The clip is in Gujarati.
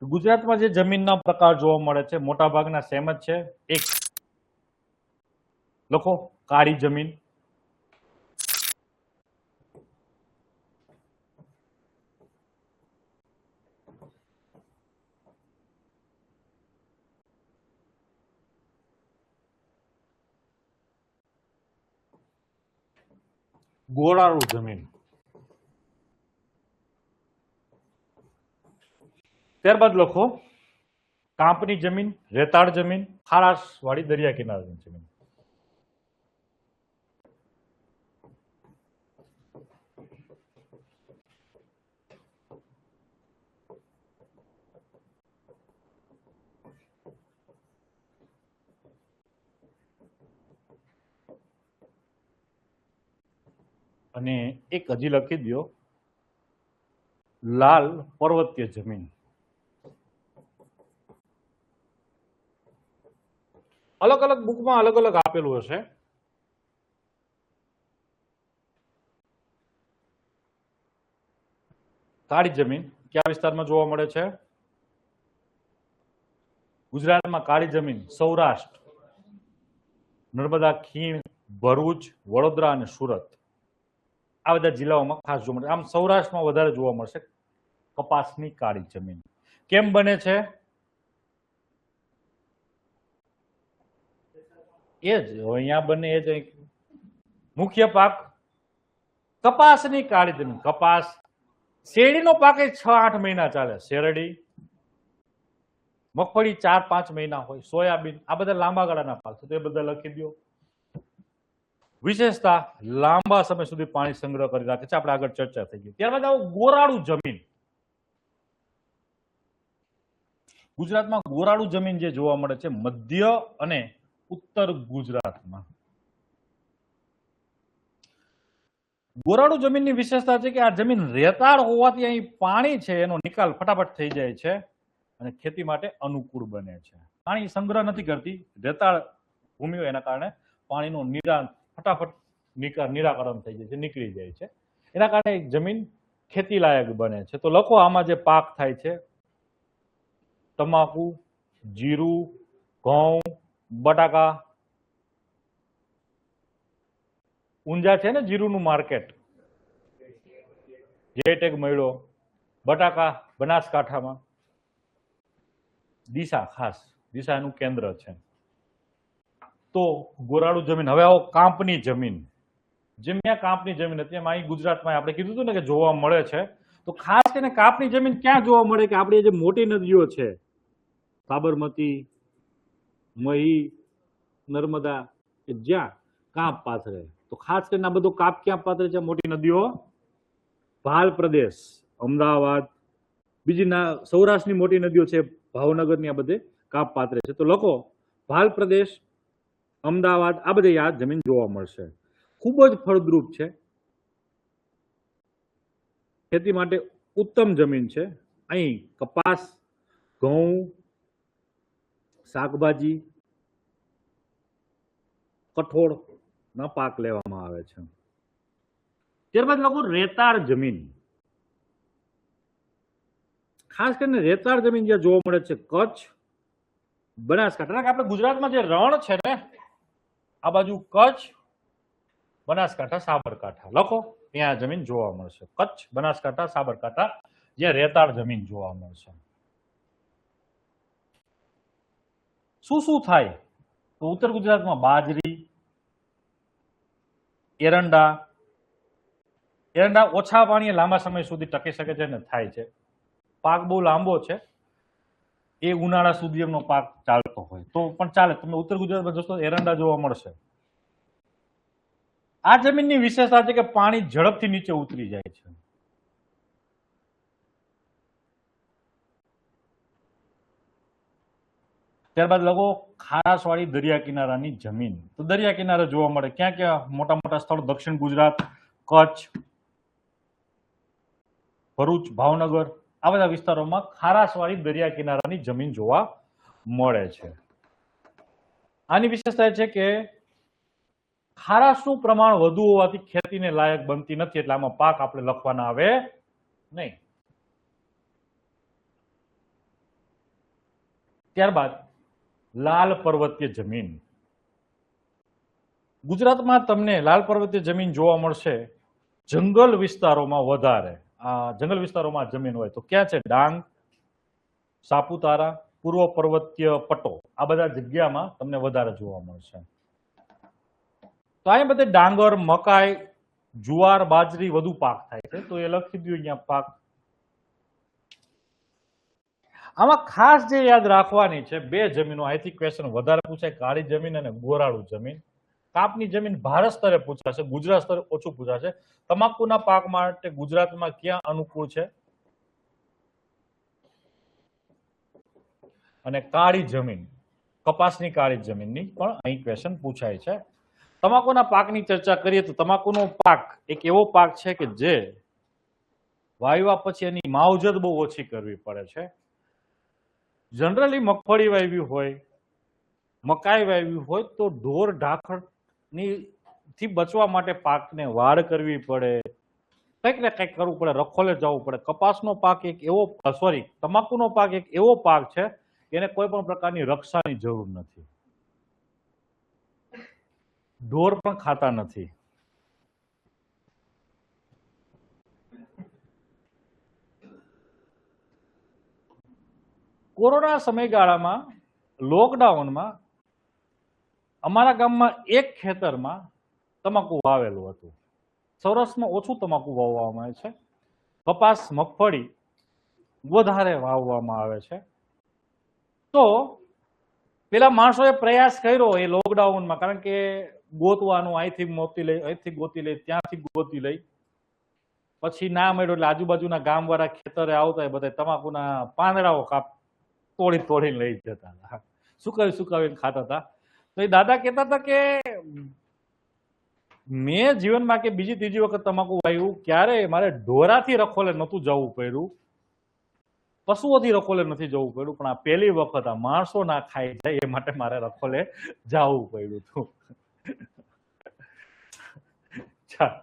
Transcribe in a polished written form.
ગુજરાતમાં જે જમીનના પ્રકાર જોવા મળે છે મોટા ભાગના સેમ જ છે. એક લખો કાળી જમીન, ગોળાળુ જમીન, ત્યારબાદ લખો કાંપની જમીન, રેતાળ જમીન, ખારાશ વાળી દરિયા કિનારાની જમીન. અને એક હજી લખી દો લાલ પર્વતીય જમીન. અલગ અલગ બુકમાં અલગ અલગ આપેલું હશે. કાળી જમીન કયા વિસ્તારમાં જોવા મળે છે? ગુજરાતમાં કાળી જમીન સૌરાષ્ટ્ર, નર્મદા, ખીણ, ભરૂચ, વડોદરા અને સુરત આ બધા જિલ્લાઓમાં ખાસ જોવા મળે. આમ સૌરાષ્ટ્રમાં વધારે જોવા મળશે કપાસની કાળી જમીન. કેમ બને છે? એ જ અહીંયા બને એ જ મુખ્ય પાક કપાસની કાળી જમીન. કપાસ, શેરડીનો પાક 6-8 મહિના ચાલે. શેરડી, મગફળી 4-5 મહિના હોય. સોયાબીન આ બધા લાંબા ગાળાના પાક છે તો એ બધા લખી દો. વિશેષતા લાંબા સમય સુધી પાણી સંગ્રહ કરી રાખે છે. આપણે આગળ ચર્ચા થઈ ગઈ. ત્યારબાદ આવો ગોરાળુ જમીન. ગુજરાતમાં ગોરાળુ જમીન જે જોવા મળે છે મધ્ય અને ઉત્તર ગુજરાતમાં. ગોરાળુ જમીનની વિશેષતા છે કે આ જમીન રેતાળ હોવાથી અહીં પાણી છે એનો નિકાલ ફટાફટ થઈ જાય છે અને ખેતી માટે અનુકૂળ બને છે. પાણી સંગ્રહ નથી કરતી રેતાળ ભૂમિ હોય એના કારણે પાણીનું ફટાફટ નિરાકરણ થઈ જાય છે, નીકળી જાય છે. એના કારણે જમીન ખેતી લાયક બને છે. તો લખો આમાં જે પાક થાય છે તમાકુ, જીરું, ઘઉં, બટાકા. ઊંઝા છે ને જીરુંનું માર્કેટ, જે ટેગ મળ્યો. બટાકા બનાસકાંઠામાં, ડીસા, ખાસ ડીસા એનું કેન્દ્ર છે. તો ગોરાળુ જમીન. હવે આવો કાંપની જમીન. જેમ ત્યાં કાંપની જમીન હતી એમ અહીં ગુજરાતમાં આપણે કીધું હતું ને કે જોવા મળે છે. તો ખાસ કરીને કાંપની જમીન ક્યાં જોવા મળે કે આપણી જે મોટી નદીઓ છે સાબરમતી, મહી, નર્મદા, કે જ્યાં કાંપ પાથરે. તો ખાસ કરીને આ બધું કાપ ક્યાં પાથરે છે? મોટી નદીઓ, ભાલ પ્રદેશ, અમદાવાદ, બીજી સૌરાષ્ટ્રની મોટી નદીઓ છે ભાવનગરની, આ બધે કાપ પાથરે છે. તો લખો ભાલ પ્રદેશ, અમદાવાદ આ બધે આ જમીન જોવા મળશે. ખૂબ જ ફળદ્રુપ છે, ખેતી માટે ઉત્તમ જમીન છે. અહીં કપાસ, ઘઉં, શાકભાજી, કઠોળ ના પાક લેવામાં આવે છે. ત્યારબાદ લખો રેતાળ જમીન. ખાસ કરીને રેતાળ જમીન જ્યાં જોવા મળે છે કચ્છ, બનાસકાંઠા. આપણે ગુજરાતમાં જે રણ છે ને આ બાજુ કચ્છ, બનાસકાંઠા, સાબરકાંઠા લખો ત્યાં જમીન જોવા મળશે. કચ્છ, બનાસકાંઠા, સાબરકાંઠા જ્યાં રેતાળ જમીન જોવા મળશે. શું શું થાય? તો ઉત્તર ગુજરાતમાં બાજરી, એરંડા. એરંડા ઓછા પાણીએ લાંબા સમય સુધી ટકી શકે છે અને થાય છે. પાક બહુ લાંબો છે, એ ઉનાળા સુધી એમનો પાક ચાલતો હોય તો પણ ચાલે. તમે ઉત્તર ગુજરાતમાં જશો એરંડા જોવા મળશે. આ જમીનની વિશેષતા છે કે પાણી ઝડપથી નીચે ઉતરી જાય છે. ત્યારબાદ લખો ખારાશવાળી દરિયા કિનારાની જમીન. તો દરિયા કિનારે જોવા મળે ક્યાં ક્યાં? મોટા મોટા સ્થળો દક્ષિણ ગુજરાત, કચ્છ, ભરૂચ, ભાવનગર આ બધા વિસ્તારોમાં ખારાશવાળી દરિયા કિનારાની જમીન જોવા મળે છે. આની વિશેષતા એ છે કે ખારાશનું પ્રમાણ વધુ હોવાથી ખેતીને લાયક બનતી નથી, એટલે આમાં પાક આપણે લખવાના આવે નહીં. ત્યારબાદ લાલ પર્વતીય જમીન. ગુજરાતમાં તમને લાલ પર્વતીય જમીન જોવા મળશે જંગલ વિસ્તારોમાં વધારે. આ જંગલ વિસ્તારોમાં જમીન હોય તો ક્યાં છે? ડાંગ, સાપુતારા, પૂર્વ પર્વતીય પટ્ટો, આ બધા જગ્યામાં તમને વધારે જોવા મળશે. તો અહીં બધે ડાંગર, મકાઈ, જુવાર, બાજરી વધુ પાક થાય છે, તો એ લખી દો અહીંયા પાક. આમાં ખાસ જે યાદ રાખવાની છે બે જમીનો, અહીંથી ક્વેશ્ચન વધારે પૂછાય, કાળી જમીન અને ગોરાળુ જમીન. કાપની જમીન ભારત સ્તરે પૂછાશે, ગુજરાત સ્તરે ઓછું પૂછાશે. તમાકુના પાક માટે ગુજરાતમાં ક્યાં અનુકૂળ છે? અને કાળી જમીન, કપાસની કાળી જમીનની પણ અહીં ક્વેશ્ચન પૂછાય છે. તમાકુના પાકની ચર્ચા કરીએ તો તમાકુનો પાક એક એવો પાક છે કે જે વાવ્યા પછી એની માવજત બહુ ઓછી કરવી પડે છે. જનરલી મગફળી વાવી હોય, મકાઈ વાવી હોય તો ઢોર ઢાંખરની થી બચવા માટે પાકને વાડ કરવી પડે, કંઈક ને કંઈક કરવું પડે, રખોલે જવું પડે. કપાસનો પાક એક એવો, તમાકુનો પાક એક એવો પાક છે એને કોઈ પણ પ્રકારની રક્ષાની જરૂર નથી, ઢોર પણ ખાતા નથી. કોરોના સમયગાળામાં, લોકડાઉનમાં અમારા ગામમાં એક ખેતરમાં તમાકુ વાવેલું હતું. સૌરાષ્ટ્રમાં ઓછું તમાકુ વાવવામાં આવે છે, કપાસ, મગફળી વધારે વાવવામાં આવે છે. તો પેલા માણસોએ પ્રયાસ કર્યો એ લોકડાઉનમાં, કારણ કે ગોતવાનું, અહીંથી મોતી લઈ, અહીંથી ગોતી લઈ, ત્યાંથી ગોતી લઈ, પછી ના મળ્યો એટલે આજુબાજુના ગામવાળા ખેતરે આવતા એ બધા તમાકુના પાંદડાઓ તોડીને લઈ જતા હતા, સુકાવીને ખાતા હતા. તો એ દાદા કહેતા હતા કે મેં જીવનમાં કે બીજી ત્રીજી વખત તમાકુ વાવ્યું, ક્યારે મારે ઢોરાથી રખોલે નહોતું જવું પડ્યું, પશુઓથી રખોલે નથી જવું પડ્યું, પણ આ પહેલી વખત આ માણસો ના ખાઈ જાય એ માટે મારે રખોલે જવું પડ્યું હતું. ચાલો.